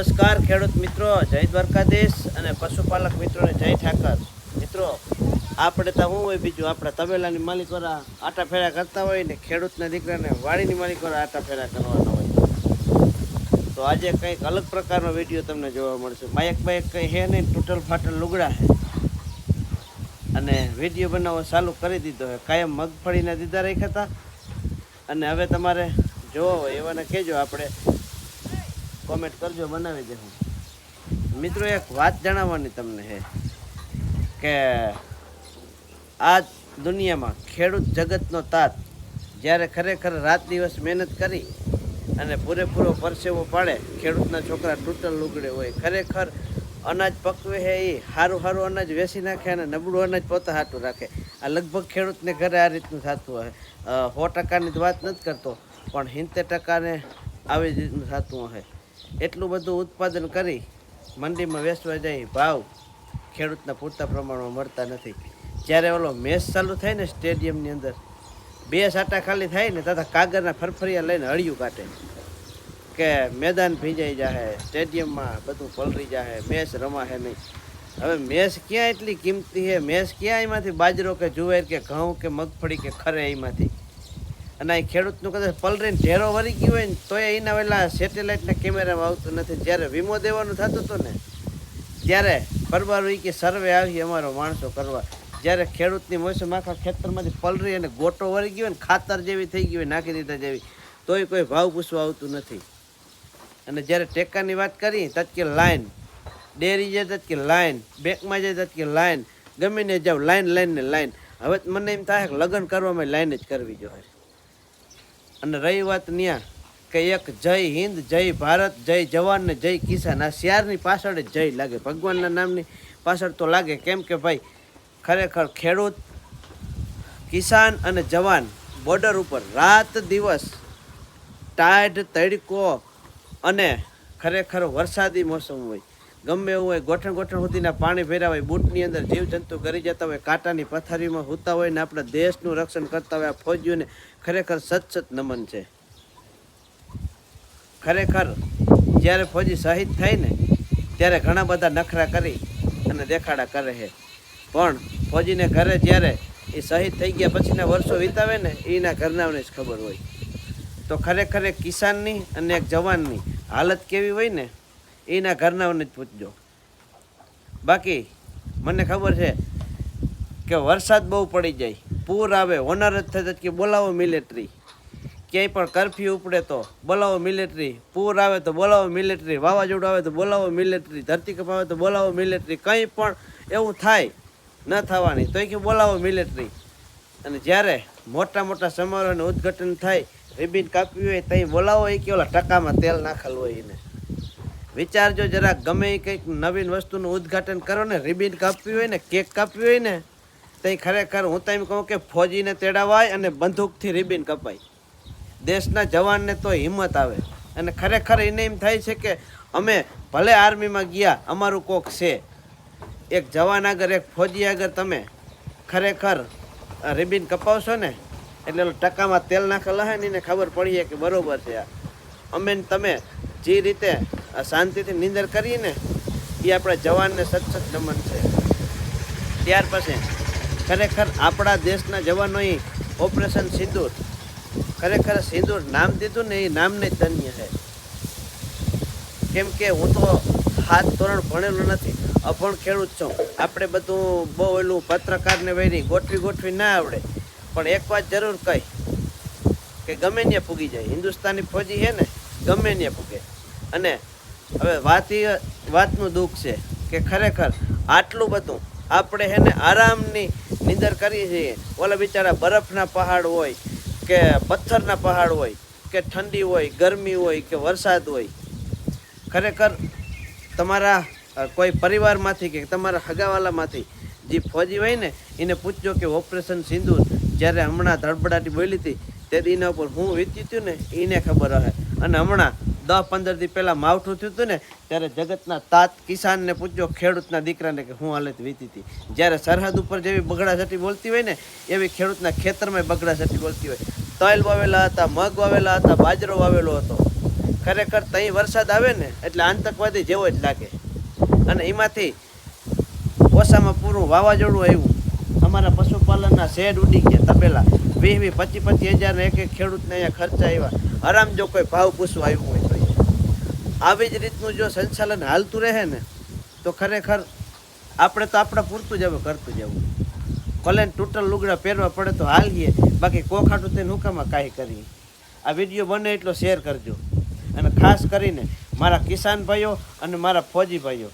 નમસ્કાર ખેડૂત મિત્રો, જય દ્વારકાધીશ અને પશુપાલક મિત્રોને જય ઠાકર. મિત્રો આપણે તો શું હોય બીજું, આપણા તબેલાની માલિકવાળા આટા ફેરા કરતા હોય ને ખેડૂતના દીકરાને વાડીની માલિકવાળા આટા ફેરા કરવાના હોય. તો આજે કંઈક અલગ પ્રકારનો વિડીયો તમને જોવા મળશે. બાઇક કંઈ હે નહીં, તૂટલ ફાટલ લુગડા છે અને વિડીયો બનાવવા ચાલુ કરી દીધો છે. કાયમ મગફળીના દીધા રાખ્યા હતા અને હવે તમારે જોવો હોય એવાને કહેજો, આપણે કોમેન્ટ કરજો, બનાવી દેવું. મિત્રો એક વાત જણાવવાની તમને છે કે આ દુનિયામાં ખેડૂત જગતનો તાત જ્યારે ખરેખર રાત દિવસ મહેનત કરી અને પૂરેપૂરો પરસેવો પાડે, ખેડૂતના છોકરા તૂટલ લુગડે હોય, ખરેખર અનાજ પકવે છે એ સારું અનાજ વેચી નાખે અને નબળું અનાજ પોતા હાટું રાખે. આ લગભગ ખેડૂતને ઘરે આ રીતનું થતું હોય. 100%ની જ વાત નથી કરતો, પણ 70%ને આવી રીતનું થતું હોય. એટલું બધું ઉત્પાદન કરી મંડીમાં વેચવા જાય, ભાવ ખેડૂતના પૂરતા પ્રમાણમાં મળતા નથી. જ્યારે ઓલો મેચ ચાલુ થાય ને સ્ટેડિયમની અંદર 2 સાટા ખાલી થાય ને તથા કાગળના ફરફરિયા લઈને હળિયું કાઢે કે મેદાન ભીંજાઈ જાય, સ્ટેડિયમમાં બધું પલરી જાય, મેચ રમાશે નહીં. હવે મેચ ક્યાં એટલી કિંમતી છે? મેચ ક્યાં એમાંથી બાજરો કે જુવાર કે ઘઉં કે મગફળી કે ખરે એમાંથી? અને અહીં ખેડૂતનું કદાચ પલરીને ઢેરો વળી ગયું હોય ને તોય એના પેલા સેટેલાઇટના કેમેરામાં આવતું નથી. જ્યારે વીમો દેવાનું થતું હતું ને ત્યારે પરબારું કે સર્વે આવી અમારો માણસો કરવા. જ્યારે ખેડૂતની મોસમ આખા ખેતરમાંથી પલરી અને ગોટો વળી ગયો ને ખાતર જેવી થઈ ગઈ હોય, નાખી દીધા જેવી, તોય કોઈ ભાવ પૂછવા આવતું નથી. અને જ્યારે ટેકાની વાત કરી તત્કે લાઈન, ડેરી જાય તત્કે લાઈન, બેંકમાં જાય તત્કે લાઈન, ગમે ને જાવ લાઈન ને લાઈન. હવે મને એમ થાય કે લગ્ન કરવામાં લાઈન જ કરવી જોઈએ. અને રહી વાત ન્યા કે એક જય હિન્દ, જય ભારત, જય જવાન ને જય કિસાન, આ શિયારની પાછળ જ જય લાગે, ભગવાનના નામની પાછળ તો લાગે. કેમ કે ભાઈ ખરેખર ખેડૂત, કિસાન અને જવાન બોર્ડર ઉપર રાત દિવસ ટાઢ તડકો અને ખરેખર વરસાદી મોસમ હોય, ગમે એવું હોય, ગોઠણ સુધીના પાણી ભર્યા હોય, બૂટની અંદર જીવજંતુ ગરી જતા હોય, કાંટાની પથારીમાં સૂતા હોય ને આપણા દેશનું રક્ષણ કરતા હોય આ ફૌજીઓને ખરેખર સત નમન છે. ખરેખર જ્યારે ફૌજી શહીદ થાય ને ત્યારે ઘણા બધા નખરા કરી અને દેખાડા કરે છે, પણ ફૌજીને ઘરે જ્યારે એ શહીદ થઈ ગયા પછીના વર્ષો વિતાવે ને એના ઘરનાઓને જ ખબર હોય. તો ખરેખર એક કિસાનની અને એક જવાનની હાલત કેવી હોય ને એના ઘરનાઓને જ પૂછજો. બાકી મને ખબર છે કે વરસાદ બહુ પડી જાય, પૂર આવે, હોનારત થાય કે બોલાવો મિલિટરી, ક્યાંય પણ કરફ્યુ ઉપડે તો બોલાવો મિલિટરી, પૂર આવે તો બોલાવો મિલિટરી, વાવાઝોડું આવે તો બોલાવો મિલિટરી, ધરતીકંપ આવે તો બોલાવો મિલિટરી, કંઈ પણ એવું થાય ન થવાની તોય કે બોલાવો મિલિટરી. અને જ્યારે મોટા સમારોહનું ઉદ્ઘાટન થાય, રિબિન કાપવી હોય ત્યાં બોલાવો એ કે ઓલા ટકામાં તેલ નાખેલું હોય એને. વિચારજો જરાક, ગમે એ કંઈક નવીન વસ્તુનું ઉદ્ઘાટન કરો ને, રિબિન કાપવી હોય ને, કેક કાપવી હોય ને, ત્યાં ખરેખર હું તો એમ કહું કે ફૌજીને તેડાવાય અને બંદૂકથી રિબિન કપાય. દેશના જવાનને તો હિંમત આવે. અને ખરેખર એને એમ થાય છે કે અમે ભલે આર્મીમાં ગયા, અમારું કોક છે. એક જવાન આગળ, એક ફૌજી આગળ તમે ખરેખર રિબિન કપાવશો ને એટલે ટકામાં તેલ નાખેલા હોય ને એને ખબર પડીએ કે બરોબર છે આ અમે તમે જે રીતે શાંતિથી નિંદર કરીએ ને એ આપણા જવાનને સત નમન છે. ત્યાર પછી ખરેખર આપણા દેશના જવાનોએ ઓપરેશન સિંદૂર, ખરેખર સિંદૂર નામ દીધું ને એ નામને જ ધન્ય છે. કેમ કે હું તો 7 ધોરણ ભણેલું નથી, અભણ ખેડૂત છું. આપણે બધું બહુ એલું પત્રકારને વહેરી ગોઠવી ના આવડે, પણ એક વાત જરૂર કહી કે ગમે ત્યાં પૂગી જાય. હિન્દુસ્તાની ફૌજી છે ને ગમે ત્યાં પૂગે. અને હવે વાતનું દુઃખ છે કે ખરેખર આટલું બધું આપણે છે ને આરામની નિંદર કરીએ છીએ. ઓલા બિચારા બરફના પહાડ હોય કે પથ્થરના પહાડ હોય કે ઠંડી હોય, ગરમી હોય કે વરસાદ હોય, ખરેખર તમારા કોઈ પરિવારમાંથી કે તમારા હગાવાલામાંથી જે ફૌજી હોય ને એને પૂછજો કે ઓપરેશન સિંદૂર જ્યારે હમણાં ધડબડાટી બોલી હતી ત્યારે એના ઉપર હું વીત્યું હતું ને એને ખબર હશે. અને હમણાં 10-15 દી પહેલાં માવઠું થયું હતું ને ત્યારે જગતના તાત કિસાનને પૂછજો, ખેડૂતના દીકરાને કે હું હાલત વીતી હતી. જ્યારે સરહદ ઉપર જેવી બગડાસટી બોલતી હોય ને એવી ખેડૂતના ખેતરમાં બગડાસટી બોલતી હોય. તલ વાવેલા હતા, મગ વાવેલા હતા, બાજરો વાવેલો હતો, ખરેખર તહીં વરસાદ આવે ને એટલે આતંકવાદી જેવો જ લાગે. અને એમાંથી ઓછામાં પૂરું વાવાઝોડું આવ્યું, અમારા પશુપાલનના શેડ ઉડી ગયા, તબેલા 20-25 હજાર એક ખેડૂતને અહીંયા ખર્ચા આવ્યા. આરામ જો કોઈ ભાવ પૂછવા આવ્યું હોય તો આવી જ રીતનું જો સંચાલન હાલતું રહે ને તો ખરેખર આપણે તો આપણા પૂરતું જ હવે કરતું જવું. ભલે તૂટલ લુગડા પહેરવા પડે તો હાલીએ, બાકી કોખાટું થઈને હુકામાં કાંઈ કરીએ. આ વિડીયો બને એટલો શેર કરજો. અને ખાસ કરીને મારા કિસાન ભાઈઓ અને મારા ફોજી ભાઈઓ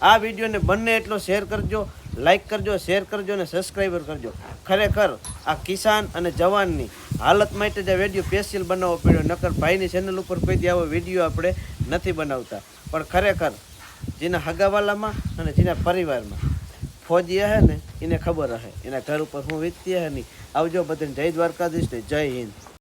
આ વિડીયોને બંને એટલો શેર કરજો, લાઈક કરજો, શેર કરજો અને સબસ્ક્રાઈબર કરજો. ખરેખર આ કિસાન અને જવાનની હાલત માટે જ આ વિડીયો સ્પેશિયલ બનાવવો પડ્યો, નકર ભાઈની ચેનલ ઉપર કોઈ આવો વિડીયો આપણે નથી બનાવતા. પણ ખરેખર જેના હગાવાલામાં અને જેના પરિવારમાં ફોજી હે ને એને ખબર હે એના ઘર ઉપર હું વીતતી હે નહીં. આવજો બધાને જય દ્વારકાધીશ ને જય હિન્દ.